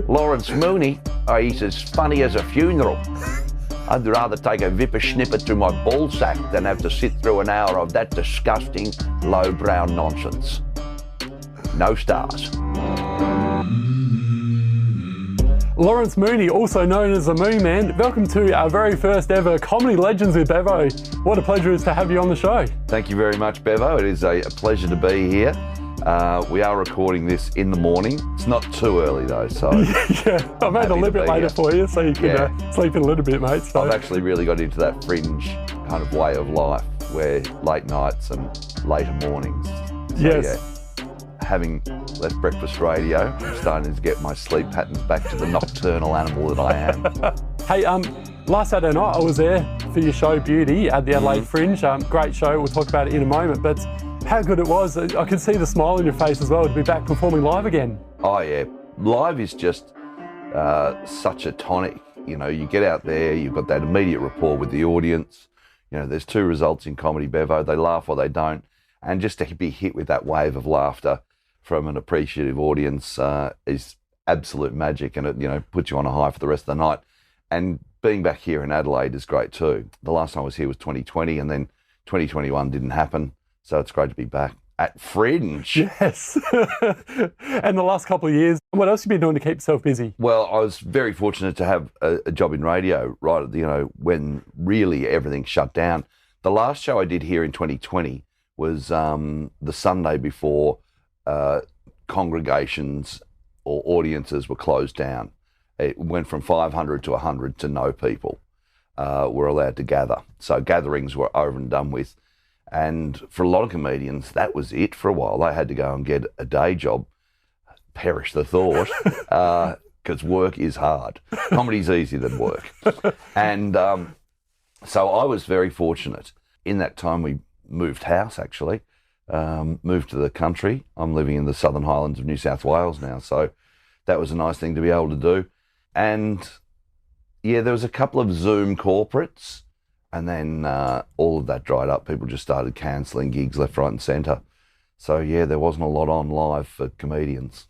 Lawrence Mooney, he's as funny as a funeral. I'd rather take a vipper snippet through my ballsack than have to sit through an hour of that disgusting, lowbrow nonsense. No stars. Lawrence Mooney, also known as the Moonman, welcome to our very first ever Comedy Legends with Bevo. What a pleasure it is to have you on the show. Thank you very much, Bevo. It is a pleasure to be here. We are recording this in the morning. It's not too early though, so... Yeah, I made it a little bit later for you, so you can sleep in a little bit, mate. So. I've actually really got into that fringe kind of way of life, where late nights and later mornings. So, yes. Yeah, having left breakfast radio, I'm starting to get my sleep patterns back to the nocturnal animal that I am. Hey, last Saturday night I was there for your show Beauty at the Adelaide Fringe. Great show, we'll talk about it in a moment, but how good it was. I could see the smile on your face as well to be back performing live again. Oh yeah, live is just such a tonic. You know, you get out there, you've got that immediate rapport with the audience. You know, there's two results in comedy, Bevo. They laugh or they don't. And just to be hit with that wave of laughter from an appreciative audience is absolute magic, and it, you know, puts you on a high for the rest of the night. And being back here in Adelaide is great too. The last time I was here was 2020, and then 2021 didn't happen. So it's great to be back at Fringe. Yes. And the last couple of years, what else have you been doing to keep yourself busy? Well, I was very fortunate to have a job in radio right at the, you know, when really everything shut down. The last show I did here in 2020 was the Sunday before congregations or audiences were closed down. It went from 500 to 100 to no people were allowed to gather. So gatherings were over and done with. And for a lot of comedians, that was it for a while. They had to go and get a day job. Perish the thought, because work is hard. Comedy's easier than work. And so I was very fortunate. In that time, we moved house, actually, moved to the country. I'm living in the Southern Highlands of New South Wales now, so that was a nice thing to be able to do. And yeah, there was a couple of Zoom corporates, and then all of that dried up. People just started cancelling gigs left, right and centre. So yeah, there wasn't a lot on live for comedians.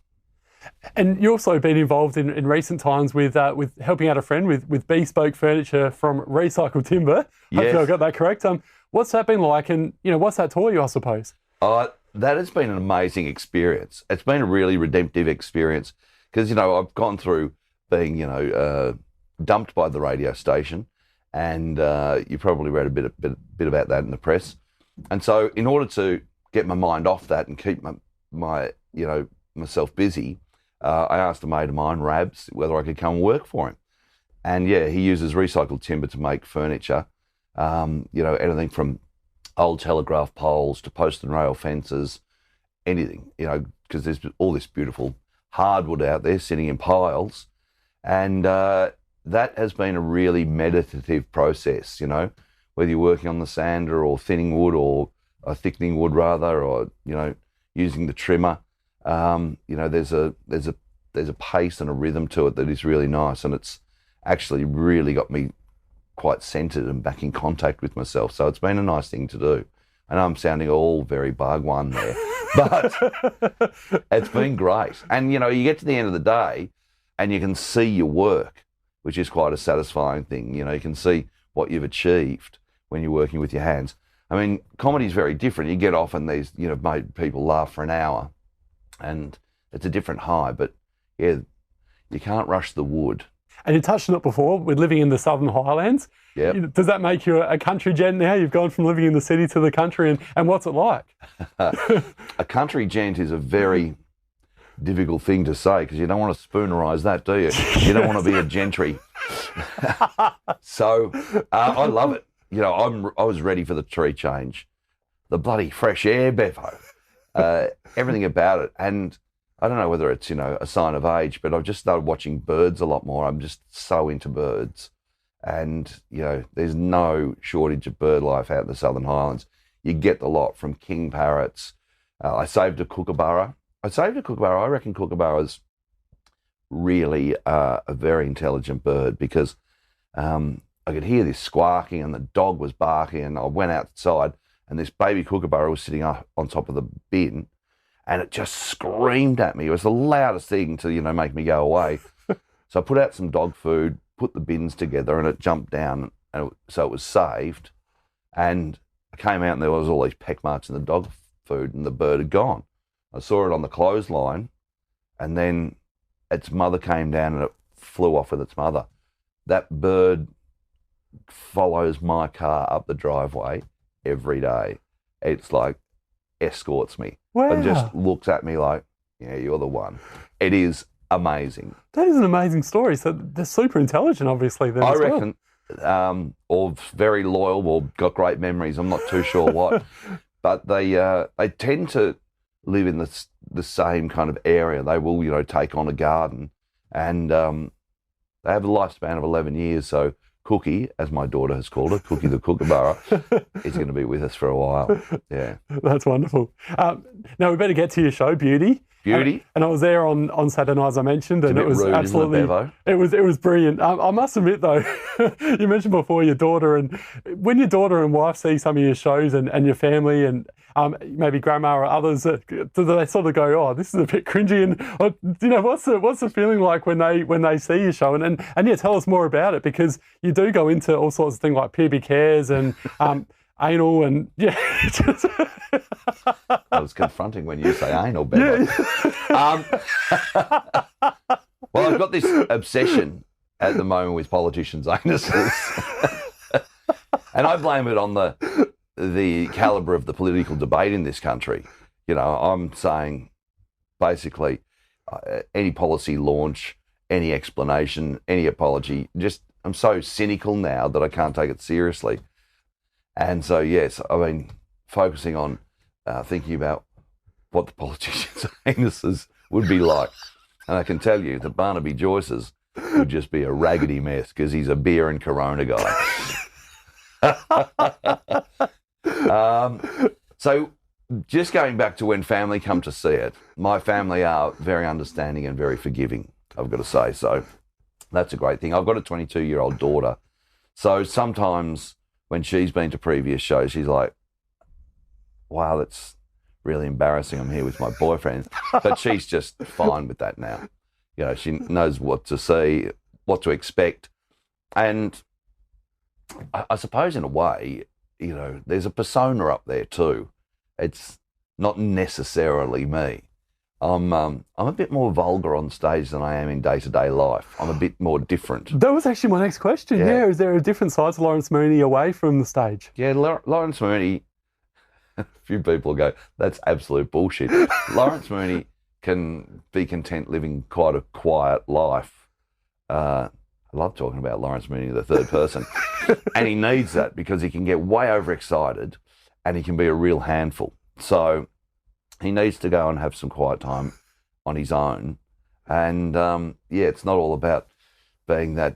And you've also been involved in recent times with helping out a friend with bespoke furniture from recycled timber. Yes. Hopefully I got that correct. What's that been like, and you know, what's that taught you, I suppose? That has been an amazing experience. It's been a really redemptive experience because, you know, I've gone through being, you know, dumped by the radio station, and you probably read a bit about that in the press. And so in order to get my mind off that and keep my you know, myself busy, I asked a mate of mine, Rabs, whether I could come and work for him. And yeah, he uses recycled timber to make furniture. You know, anything from old telegraph poles to post and rail fences, anything, you know, because there's all this beautiful hardwood out there sitting in piles. And that has been a really meditative process, you know, whether you're working on the sander or thinning wood or thickening wood rather, or, you know, using the trimmer. You know, there's a pace and a rhythm to it that is really nice, and it's actually really got me quite centered and back in contact with myself. So it's been a nice thing to do. I know I'm sounding all very bhagwan there, but it's been great. And, you know, you get to the end of the day and you can see your work, which is quite a satisfying thing. You know, you can see what you've achieved when you're working with your hands. I mean, comedy is very different. You get off and these, you know, made people laugh for an hour, and it's a different high, but yeah, you can't rush the wood. And you touched on it before, with living in the Southern Highlands. Yep. Does that make you a country gent now? You've gone from living in the city to the country, and what's it like? A country gent is a very difficult thing to say, because you don't want to spoonerise that, do you? You don't want to be a gentry. So I love it. You know, I was ready for the tree change. The bloody fresh air, Bevo. Everything about it. And I don't know whether it's, you know, a sign of age, but I've just started watching birds a lot more. I'm just so into birds. And, you know, there's no shortage of bird life out in the Southern Highlands. You get the lot, from king parrots. I saved a kookaburra. I reckon kookaburra's really a very intelligent bird, because I could hear this squawking and the dog was barking, and I went outside and this baby kookaburra was sitting up on top of the bin, and it just screamed at me. It was the loudest thing to, make me go away. So I put out some dog food, put the bins together, and it jumped down, and so it was saved. And I came out and there was all these peck marks in the dog food, and the bird had gone. I saw it on the clothesline, and then its mother came down and it flew off with its mother. That bird follows my car up the driveway every day. It's like escorts me. Wow. And just looks at me like, yeah, you're the one. It is amazing. That is an amazing story. So they're super intelligent, obviously. Then I as well. reckon, or very loyal, or got great memories. I'm not too sure what, but they tend to live in the same kind of area. They will, take on a garden, and they have a lifespan of 11 years. So Cookie, as my daughter has called it, Cookie the Kookaburra, is going to be with us for a while. Yeah. That's wonderful. Now we better get to your show, Beauty. And I was there on Saturday night, as I mentioned, and it was rude, absolutely, isn't it, Bevo? it was brilliant. I must admit though, you mentioned before your daughter, and when your daughter and wife see some of your shows and your family and maybe grandma or others, do they sort of go, oh, this is a bit cringy? And what's the feeling like when they see your show? And yeah, tell us more about it, because you do go into all sorts of things like pubic hairs and anal and yeah. I was confronting when you say anal, Bevo. Yeah. Well, I've got this obsession at the moment with politicians' anuses. And I blame it on the calibre of the political debate in this country. I'm saying basically any policy launch, any explanation, any apology, I'm so cynical now that I can't take it seriously. And so, yes, I mean, focusing on thinking about what the politicians' anuses would be like. And I can tell you that Barnaby Joyce's would just be a raggedy mess, because he's a beer and Corona guy. So just going back to when family come to see it, my family are very understanding and very forgiving, I've got to say. So that's a great thing. I've got a 22-year-old daughter. So sometimes when she's been to previous shows, she's like, wow, that's really embarrassing. I'm here with my boyfriend. But she's just fine with that now. She knows what to see, what to expect. And I suppose in a way, there's a persona up there too. It's not necessarily me. I'm a bit more vulgar on stage than I am in day-to-day life. I'm a bit more different. That was actually my next question. Yeah. Is there a different side to Lawrence Mooney away from the stage? Yeah, Lawrence Mooney, a few people go, that's absolute bullshit. Lawrence Mooney can be content living quite a quiet life. I love talking about Lawrence Mooney in the third person. And he needs that, because he can get way overexcited and he can be a real handful. So he needs to go and have some quiet time on his own. And it's not all about being that,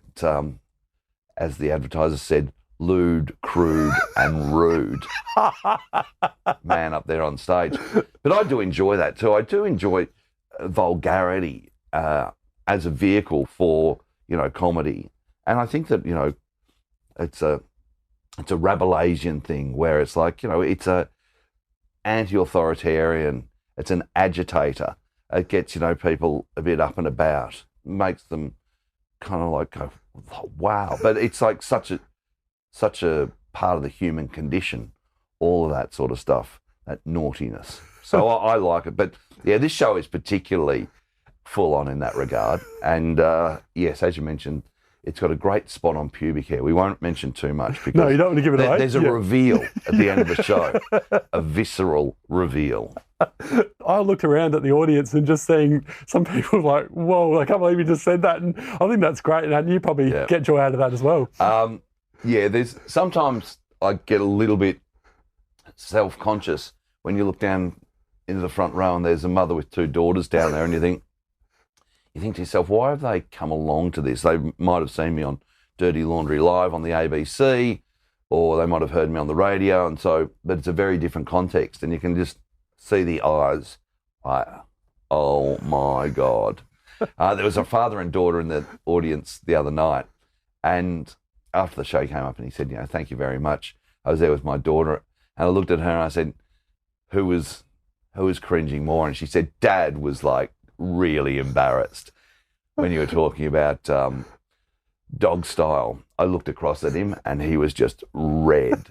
as the Advertiser said, lude, crude and rude man up there on stage. But I do enjoy that too. I do enjoy vulgarity as a vehicle for, comedy. And I think that, it's a Rabelaisian thing, where it's like, it's a anti-authoritarian, it's an agitator. It gets, people a bit up and about, makes them kind of like go, wow. But it's like such a part of the human condition, all of that sort of stuff, that naughtiness. So I like it. But yeah, this show is particularly full on in that regard. And yes, as you mentioned, it's got a great spot on pubic hair. We won't mention too much, because no, you don't want to give it away. There's a reveal at the end of the show, a visceral reveal. I looked around at the audience and just seeing some people like, whoa, I can't believe you just said that. And I think that's great. And you probably get joy out of that as well. There's sometimes I get a little bit self-conscious when you look down into the front row and there's a mother with two daughters down there, and you think to yourself, why have they come along to this? They might have seen me on Dirty Laundry Live on the ABC, or they might have heard me on the radio, but it's a very different context, and you can just see the eyes. Like, oh my God. There was a father and daughter in the audience the other night, and after the show came up and he said, thank you very much. I was there with my daughter, and I looked at her and I said, who was who was cringing more? And she said, Dad was like really embarrassed when you were talking about dog style. I looked across at him and he was just red.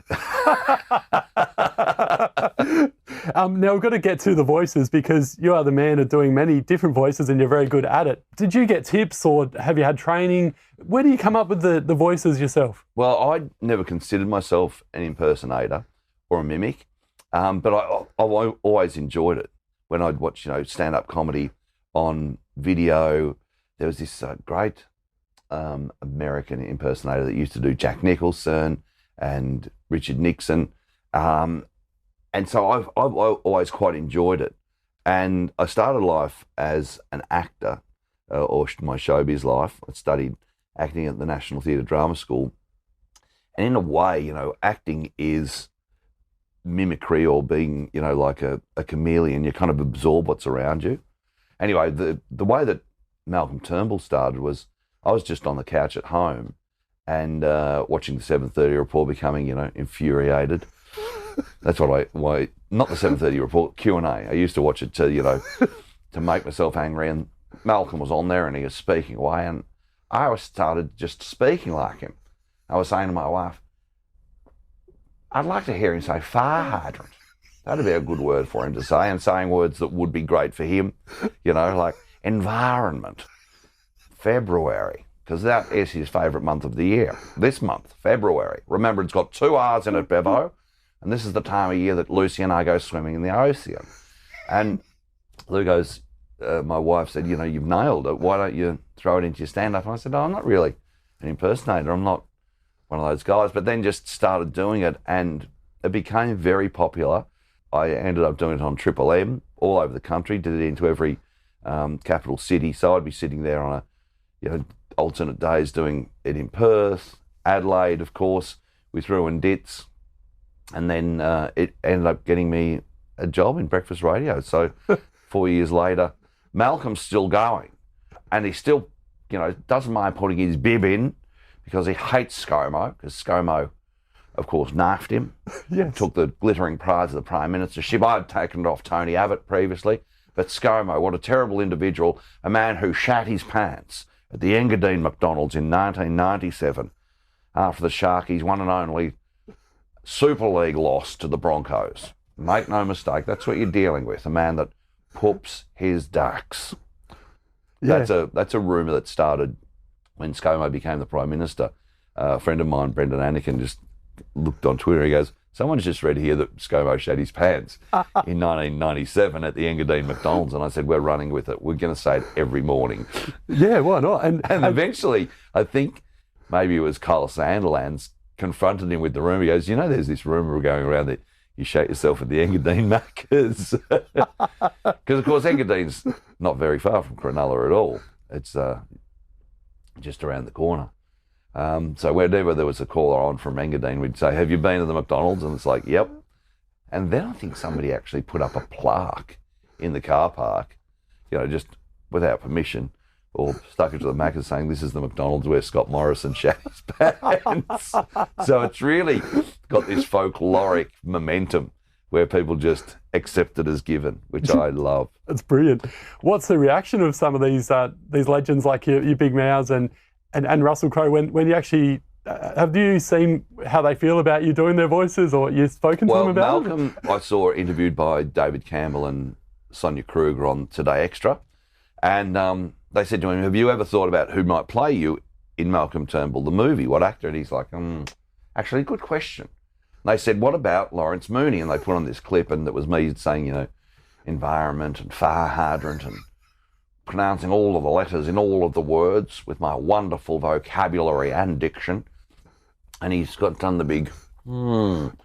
Now we've got to get to the voices because you are the man of doing many different voices and you're very good at it. Did you get tips or have you had training? Where do you come up with the voices yourself? Well, I never considered myself an impersonator or a mimic, but I've always enjoyed it. When I'd watch, stand-up comedy on video, there was this great American impersonator that used to do Jack Nicholson and Richard Nixon. And so I've always quite enjoyed it. And I started life as an actor, or my showbiz life. I studied acting at the National Theatre Drama School. And in a way, acting is mimicry or being, like a chameleon. You kind of absorb what's around you. Anyway, the way that Malcolm Turnbull started was I was just on the couch at home and watching the 7:30 report, becoming, infuriated. That's why not the 7:30 report, Q&A. I used to watch it to make myself angry. And Malcolm was on there and he was speaking away, and I started just speaking like him. I was saying to my wife, I'd like to hear him say fire hydrant. That'd be a good word for him to say, and saying words that would be great for him, like environment, February, because that is his favourite month of the year. This month, February. Remember, it's got 2 R's in it, Bevo. And this is the time of year that Lucy and I go swimming in the ocean. And Lou goes, my wife said, you've nailed it. Why don't you throw it into your stand-up? And I said, I'm not really an impersonator. I'm not one of those guys. But then just started doing it, and it became very popular. I ended up doing it on Triple M all over the country, did it into every capital city. So I'd be sitting there on alternate days doing it in Perth, Adelaide, of course. We threw in Ditts. And then it ended up getting me a job in breakfast radio. So 4 years later, Malcolm's still going. And he still, doesn't mind putting his bib in because he hates ScoMo, because ScoMo, of course, knifed him. Yes. Took the glittering prize of the Prime Ministership. I'd taken it off Tony Abbott previously. But ScoMo, what a terrible individual, a man who shat his pants at the Engadine McDonald's in 1997 after the Sharkies' one and only Super League loss to the Broncos. Make no mistake, that's what you're dealing with, a man that poops his ducks. Yeah. That's a rumour that started when ScoMo became the Prime Minister. A friend of mine, Brendan Anakin, just looked on Twitter. He goes, someone's just read here that ScoMo shat his pants in 1997 at the Engadine McDonald's. And I said, we're running with it. We're going to say it every morning. Yeah, why not? And eventually, I think maybe it was Kyle Sanderlands confronted him with the rumour. He goes, there's this rumour going around that you shat yourself at the Engadine Macca's. Because, of course, Engadine's not very far from Cronulla at all. It's just around the corner. So whenever there was a caller on from Engadine, we'd say, have you been to the McDonald's? And it's like, yep. And then I think somebody actually put up a plaque in the car park, just without permission, or stuck it to the Macca's saying, this is the McDonald's where Scott Morrison shat his pants. So it's really got this folkloric momentum where people just accept it as given, which I love. It's brilliant. What's the reaction of some of these legends like your Big Mouths and Russell Crowe when you actually, have you seen how they feel about you doing their voices, or you've spoken to them about it? Malcolm, I saw interviewed by David Campbell and Sonia Kruger on Today Extra, and they said to him, have you ever thought about who might play you in Malcolm Turnbull, the movie? What actor? And he's like, actually, good question. And they said, what about Lawrence Mooney? And they put on this clip, and it was me saying, environment and fire hydrant and pronouncing all of the letters in all of the words with my wonderful vocabulary and diction. And he's done the big, And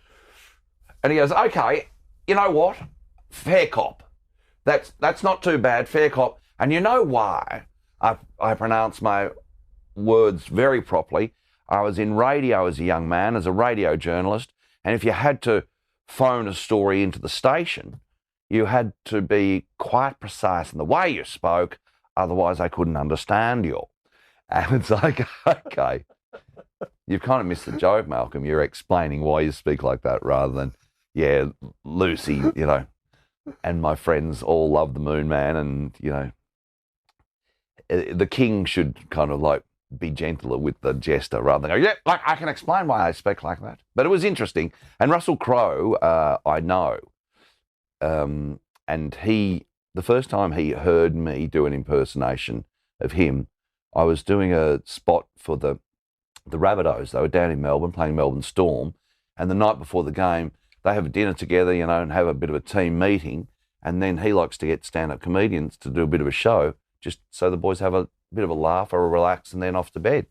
he goes, okay, you know what? Fair cop. That's not too bad, fair cop. And you know why I pronounce my words very properly? I was in radio as a young man, as a radio journalist, and if you had to phone a story into the station, you had to be quite precise in the way you spoke, otherwise I couldn't understand you. And it's like, okay, you've kind of missed the joke, Malcolm. You're explaining why you speak like that rather than, yeah, Lucy, and my friends all love the Moonman, and the king should kind of like be gentler with the jester rather than go, yeah, like I can explain why I speak like that. But it was interesting. And Russell Crowe, I know, and the first time he heard me do an impersonation of him, I was doing a spot for the Rabbitohs. They were down in Melbourne playing Melbourne Storm, and the night before the game, they have a dinner together, and have a bit of a team meeting, and then he likes to get stand-up comedians to do a bit of a show, just so the boys have a bit of a laugh or a relax and then off to bed.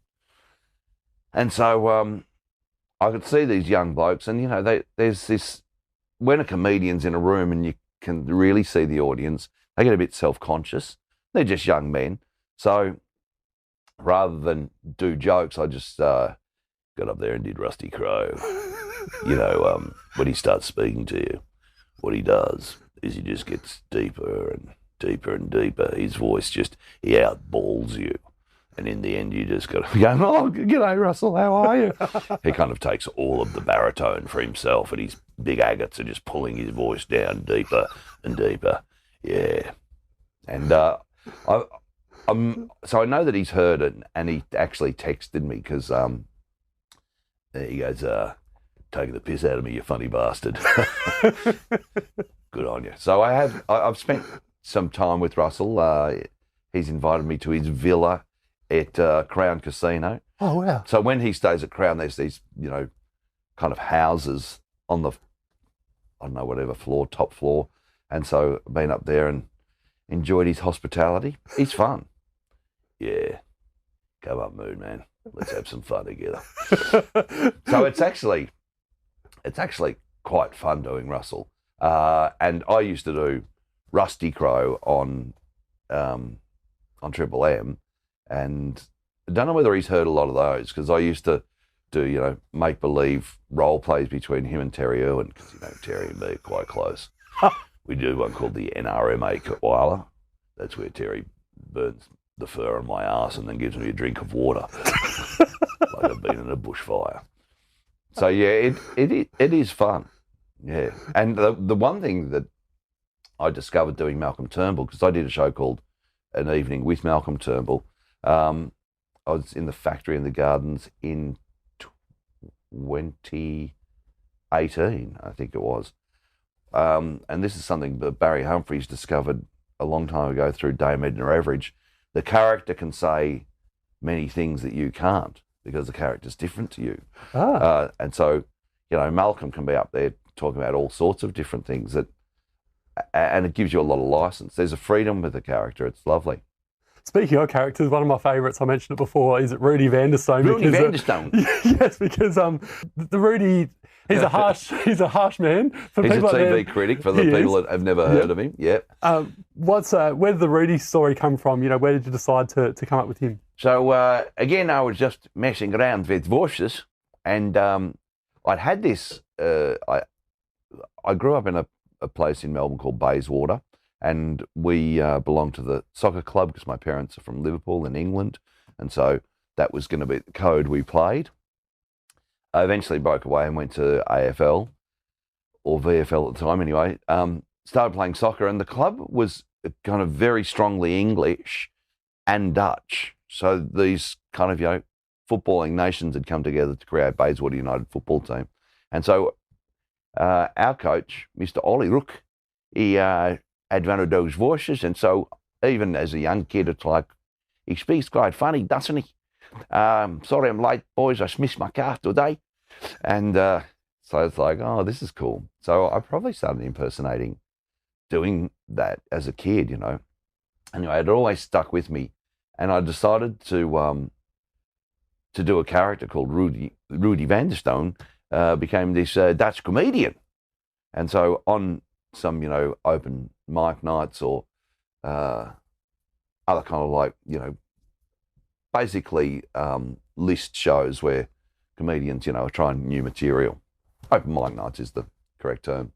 And so I could see these young blokes, and there's this, when a comedian's in a room and you can really see the audience, they get a bit self-conscious. They're just young men. So rather than do jokes, I just got up there and did Rusty Crowe. When he starts speaking to you, what he does is he just gets deeper and deeper and deeper. His voice he outballs you. And in the end, you just got to go, oh, g'day, Russell, how are you? He kind of takes all of the baritone for himself, and his big agates are just pulling his voice down deeper and deeper. Yeah. And so I know that he's heard it, and he actually texted me because he goes, taking the piss out of me, you funny bastard. Good on you. So I've spent some time with Russell. He's invited me to his villa at Crown Casino. Oh, wow. So when he stays at Crown, there's these, kind of houses on the, I don't know, whatever floor, top floor. And so I've been up there and enjoyed his hospitality. He's fun. Yeah. Come up, Moonman. Let's have some fun together. So it's actually quite fun doing Russell. And I used to do Rusty Crowe on Triple M, and I don't know whether he's heard a lot of those, because I used to do, make-believe role plays between him and Terry Irwin, because, Terry and me are quite close. We do one called the NRMA Koala. That's where Terry burns the fur on my ass and then gives me a drink of water, like I've been in a bushfire. So yeah, it is fun. Yeah, and the one thing that I discovered doing Malcolm Turnbull, because I did a show called An Evening with Malcolm Turnbull. I was in the Factory in the Gardens in 2018, I think it was. And this is something that Barry Humphries discovered a long time ago through Dame Edna Everage. The character can say many things that you can't, because the character's different to you. And so, Malcolm can be up there talking about all sorts of different things, and it gives you a lot of license. There's a freedom with the character. It's lovely. Speaking of characters, one of my favourites, I mentioned it before, is Rudy Vanderstone. Yes, because the Rudy, he's a harsh man. He's a TV critic for the people that have never heard of him. Yeah. Where did the Rudy story come from? Where did you decide to come up with him? So again, I was just messing around with voices, and I'd had this. I grew up in a place in Melbourne called Bayswater, and we belonged to the soccer club because my parents are from Liverpool in England, and so that was going to be the code we played. I eventually broke away and went to AFL, or VFL at the time anyway. Started playing soccer, and the club was kind of very strongly English and Dutch. So these kind of, footballing nations had come together to create Bayswater United football team. And so our coach, Mr. Ollie Rook, he had one of those voices, and so even as a young kid, it's like, he speaks quite funny, doesn't he? Sorry I'm late, boys, I missed my car today. And so it's like, oh, this is cool. So I probably started doing that as a kid, Anyway, it always stuck with me, and I decided to do a character called Rudy Vanderstone, became this Dutch comedian. And so on some, open mic nights or other kind of like, basically list shows where comedians, are trying new material. Open mic nights is the correct term.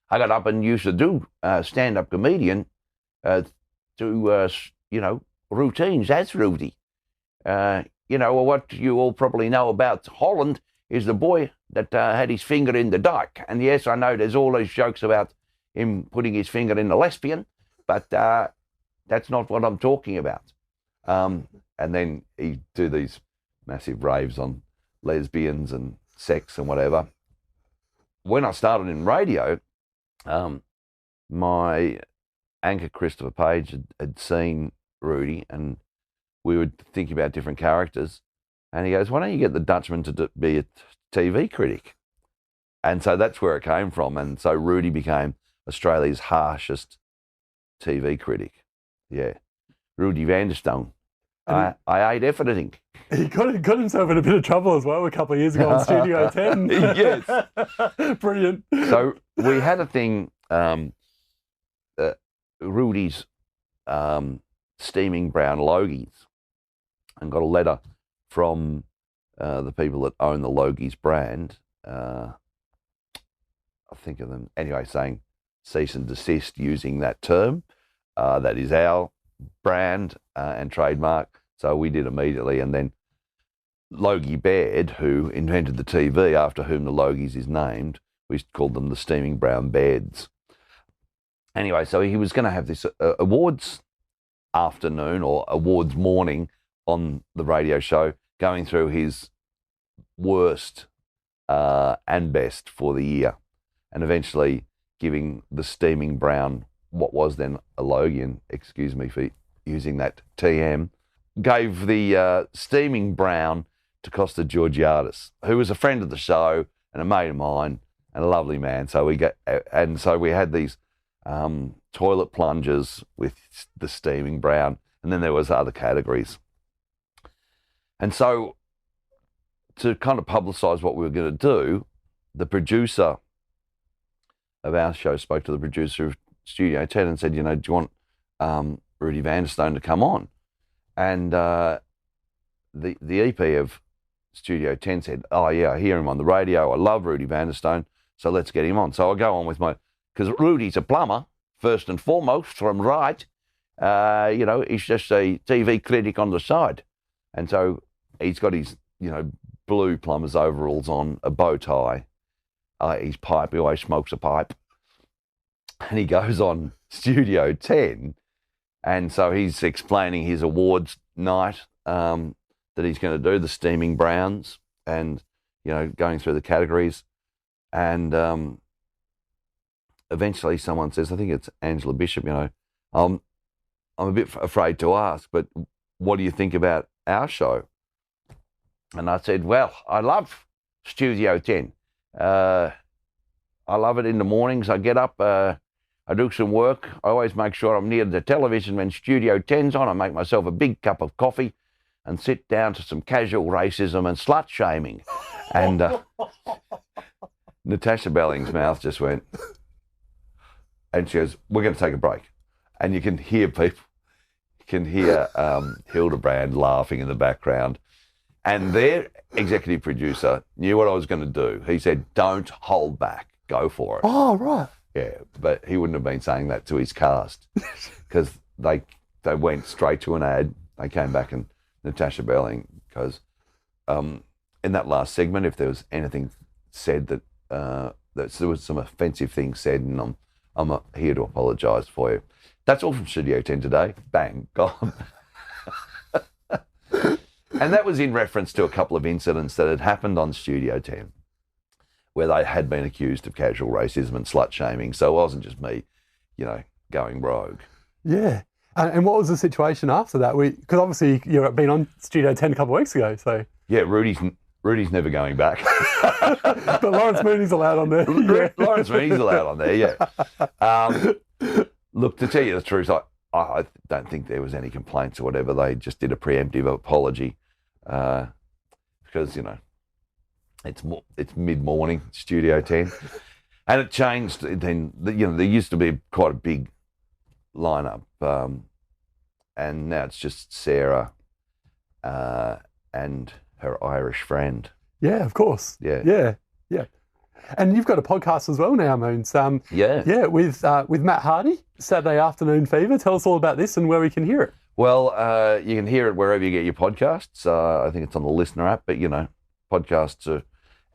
I got up and used to do stand-up comedian, do, routines as Rudy. What you all probably know about Holland is the boy that had his finger in the dike. And yes, I know there's all those jokes about him putting his finger in the lesbian, but that's not what I'm talking about. And then he'd do these massive raves on lesbians and sex and whatever. When I started in radio, my anchor Christopher Page had seen Rudy, and we were thinking about different characters, and he goes, "Why don't you get the Dutchman to be a TV critic?" And so that's where it came from, and so Rudy became Australia's harshest TV critic. Yeah, Rudy Vanderstone. I ate everything. He got himself in a bit of trouble as well a couple of years ago on Studio 10. Yes. Brilliant. So we had a thing, Rudy's steaming brown Logies, and got a letter from the people that own the Logies brand. I think of them anyway, saying cease and desist using that term. That is our brand and trademark. So we did immediately, and then Logie Baird, who invented the TV, after whom the Logies is named, we called them the Steaming Brown Bairds. Anyway, so he was going to have this awards afternoon or awards morning on the radio show, going through his worst and best for the year, and eventually giving the Steaming Brown, what was then a Logian, excuse me for using that TM, gave the Steaming Brown to Costa Georgiadis, who was a friend of the show and a mate of mine and a lovely man. So we had these toilet plungers with the Steaming Brown, and then there was other categories. And so to kind of publicise what we were going to do, the producer of our show spoke to the producer of Studio 10 and said, do you want Rudy Vanderstone to come on? And the EP of Studio 10 said, oh yeah, I hear him on the radio, I love Rudy Vanderstone, so let's get him on. So I go on with because Rudy's a plumber, first and foremost, from right. He's just a TV critic on the side. And so he's got his, blue plumber's overalls on, a bow tie, his pipe, he always smokes a pipe. And he goes on Studio 10, and so he's explaining his awards night that he's going to do, the Steaming Browns, and, going through the categories. And eventually someone says, I think it's Angela Bishop, I'm a bit afraid to ask, but what do you think about our show? And I said, well, I love Studio 10. I love it in the mornings. I get up, I do some work. I always make sure I'm near the television when Studio 10's on. I make myself a big cup of coffee and sit down to some casual racism and slut shaming. And Natasha Belling's mouth just went, and she goes, we're going to take a break. And you can hear people, Hildebrand laughing in the background. And their executive producer knew what I was going to do. He said, don't hold back, go for it. Oh, right. Yeah, but he wouldn't have been saying that to his cast, because they went straight to an ad. They came back, and Natasha Belling goes, in that last segment, if there was anything said that there was some offensive things said, and I'm here to apologise for you. That's all from Studio 10 today. Bang, gone. And that was in reference to a couple of incidents that had happened on Studio 10, where they had been accused of casual racism and slut shaming. So it wasn't just me, going rogue. Yeah. And what was the situation after that? Because obviously you've been on Studio 10 a couple of weeks ago, so... Yeah, Rudy's never going back. But Lawrence Mooney's allowed on there. Yeah. Lawrence Mooney's allowed on there, yeah. Look, to tell you the truth, I don't think there was any complaints or whatever. They just did a preemptive apology because, it's mid-morning, Studio 10. And it changed then. There used to be quite a big lineup, and now it's just Sarah and her Irish friend. Yeah, of course. Yeah. Yeah. And you've got a podcast as well now, Moons. Yeah, with Matt Hardy, Saturday Afternoon Fever. Tell us all about this and where we can hear it. Well, you can hear it wherever you get your podcasts. I think it's on the Listener app, but podcasts are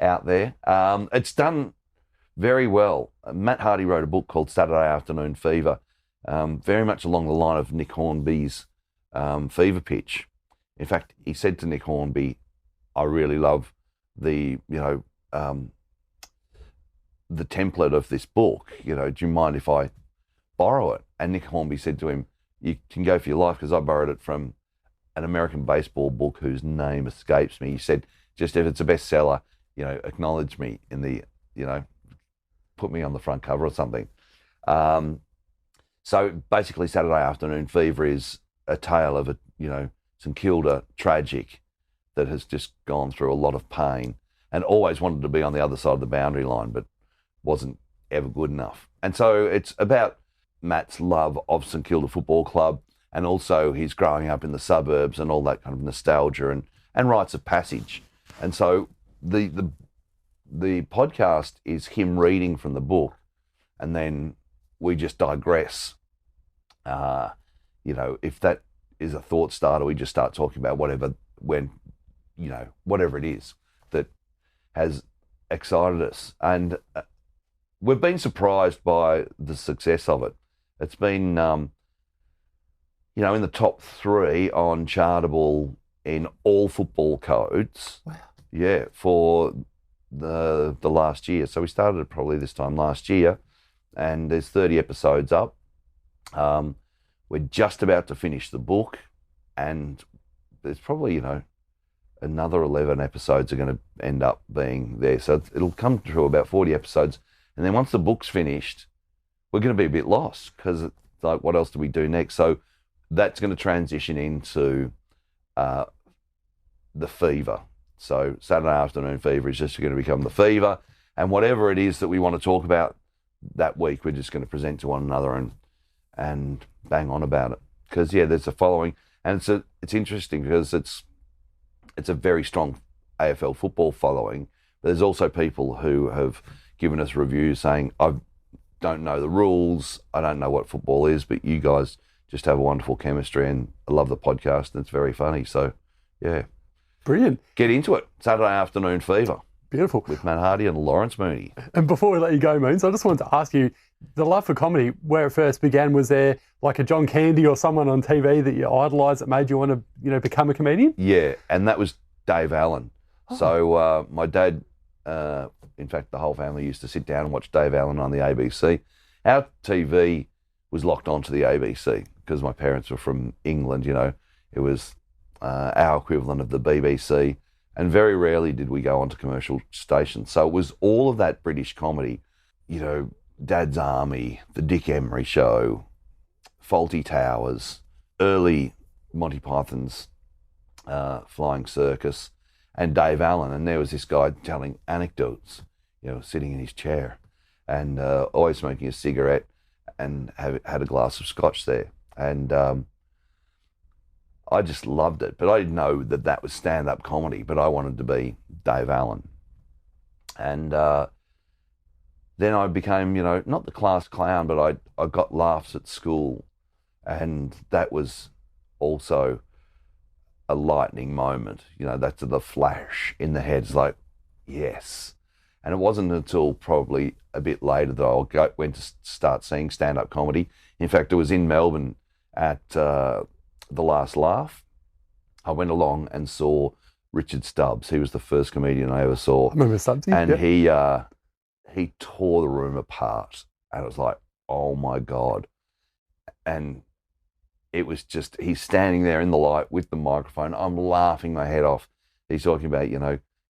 out there. It's done very well. Matt Hardy wrote a book called Saturday Afternoon Fever, very much along the line of Nick Hornby's Fever Pitch. In fact, he said to Nick Hornby, I really love the template of this book. Do you mind if I borrow it? And Nick Hornby said to him, you can go for your life, because I borrowed it from an American baseball book whose name escapes me. He said, just if it's a bestseller, acknowledge me in the, put me on the front cover or something. So basically Saturday Afternoon Fever is a tale of St Kilda tragic that has just gone through a lot of pain and always wanted to be on the other side of the boundary line, but wasn't ever good enough. And so it's about Matt's love of St Kilda Football Club, and also his growing up in the suburbs and all that kind of nostalgia and rites of passage. And so the podcast is him reading from the book, and then we just digress. If that is a thought starter, we just start talking about whatever it is that has excited us. And we've been surprised by the success of it. It's been, in the top 3 on Chartable in all football codes. Wow. Yeah, for the last year. So we started it probably this time last year, and there's 30 episodes up. We're just about to finish the book, and there's probably, another 11 episodes are going to end up being there. So it'll come to about 40 episodes. And then once the book's finished, we're going to be a bit lost, because it's like, what else do we do next? So that's going to transition into the Fever. So Saturday Afternoon Fever is just going to become the Fever. And whatever it is that we want to talk about that week, we're just going to present to one another and bang on about it. Because, there's a following. And it's interesting because it's a very strong AFL football following. But there's also people who have given us reviews saying, I don't know the rules, I don't know what football is, but you guys just have a wonderful chemistry, and I love the podcast, and it's very funny. So, yeah. Brilliant. Get into it. Saturday Afternoon Fever. Beautiful. With Matt Hardy and Lawrence Mooney. And before we let you go, Moons, I just wanted to ask you, the love for comedy, where it first began, was there like a John Candy or someone on TV that you idolised that made you want to, become a comedian? Yeah, and that was Dave Allen. Oh. So my dad, in fact, the whole family used to sit down and watch Dave Allen on the ABC. Our TV was locked onto the ABC because my parents were from England, It was our equivalent of the BBC. And very rarely did we go onto commercial stations. So it was all of that British comedy, Dad's Army, The Dick Emery Show, Fawlty Towers, early Monty Python's Flying Circus, and Dave Allen. And there was this guy telling anecdotes, sitting in his chair and always smoking a cigarette, and had a glass of scotch there. And I just loved it. But I didn't know that was stand-up comedy, but I wanted to be Dave Allen. And then I became, not the class clown, but I got laughs at school. And that was also a lightning moment. That's the flash in the head. It's like, yes. And it wasn't until probably a bit later that I went to start seeing stand-up comedy. In fact, it was in Melbourne at The Last Laugh. I went along and saw Richard Stubbs. He was the first comedian I ever saw. I remember Stubbs. And he tore the room apart. And it was like, oh my God. And it was just, he's standing there in the light with the microphone. I'm laughing my head off. He's talking about,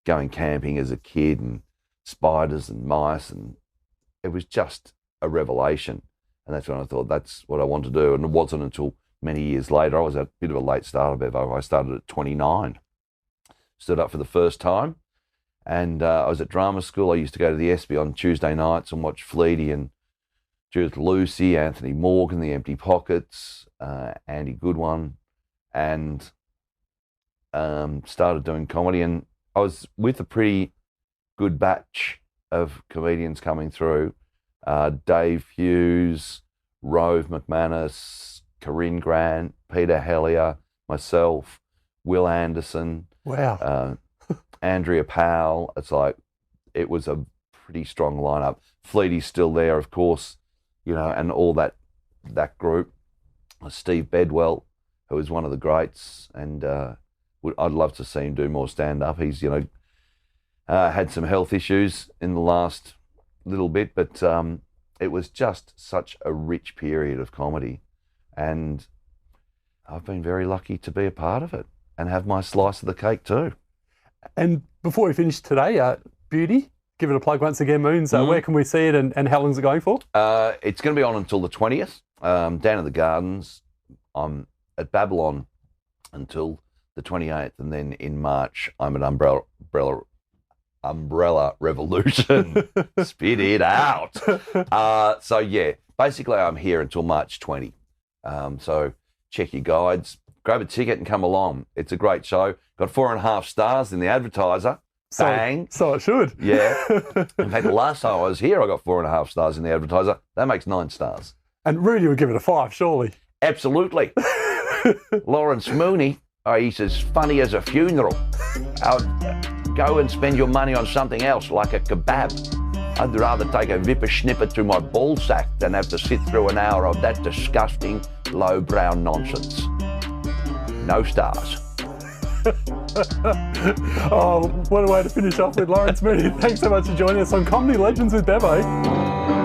going camping as a kid and spiders and mice. And it was just a revelation. And that's when I thought, that's what I want to do. And it wasn't until many years later, I was a bit of a late starter, Bevo. I started at 29. Stood up for the first time. And I was at drama school. I used to go to the Espy on Tuesday nights and watch Fleety and Judith Lucy, Anthony Morgan, The Empty Pockets, Andy Goodwin, and started doing comedy. And I was with a pretty good batch of comedians coming through. Dave Hughes, Rove McManus, Corinne Grant, Peter Hellier, myself, Will Anderson. Wow. Andrea Powell. It's like, it was a pretty strong lineup. Fleety's still there, of course, you know, and all that group. Steve Bedwell, who is one of the greats, and I'd love to see him do more stand-up. He's, you know, had some health issues in the last little bit, but it was just such a rich period of comedy, and I've been very lucky to be a part of it and have my slice of the cake too. And before we finish today, Beauty, give it a plug once again, Moons. Where can we see it, and how long is it going for? It's going to be on until the 20th, down at the Gardens. I'm at Babylon until the 28th, and then in March I'm at Umbrella Revolution. Spit it out. So yeah, basically I'm here until March 20. So check your guides, grab a ticket and come along. It's a great show. Got 4.5 stars in the Advertiser. Bang. So it should. Yeah. In fact, the last time I was here, I got 4.5 stars in the Advertiser. That makes 9 stars. And Rudy would give it a 5, surely. Absolutely. Lawrence Mooney, he's as funny as a funeral. Go and spend your money on something else, like a kebab. I'd rather take a whippersnipper to my ball sack than have to sit through an hour of that disgusting, lowbrow nonsense. No stars. Oh, what a way to finish off with Lawrence Mooney. Thanks so much for joining us on Comedy Legends with Bevo.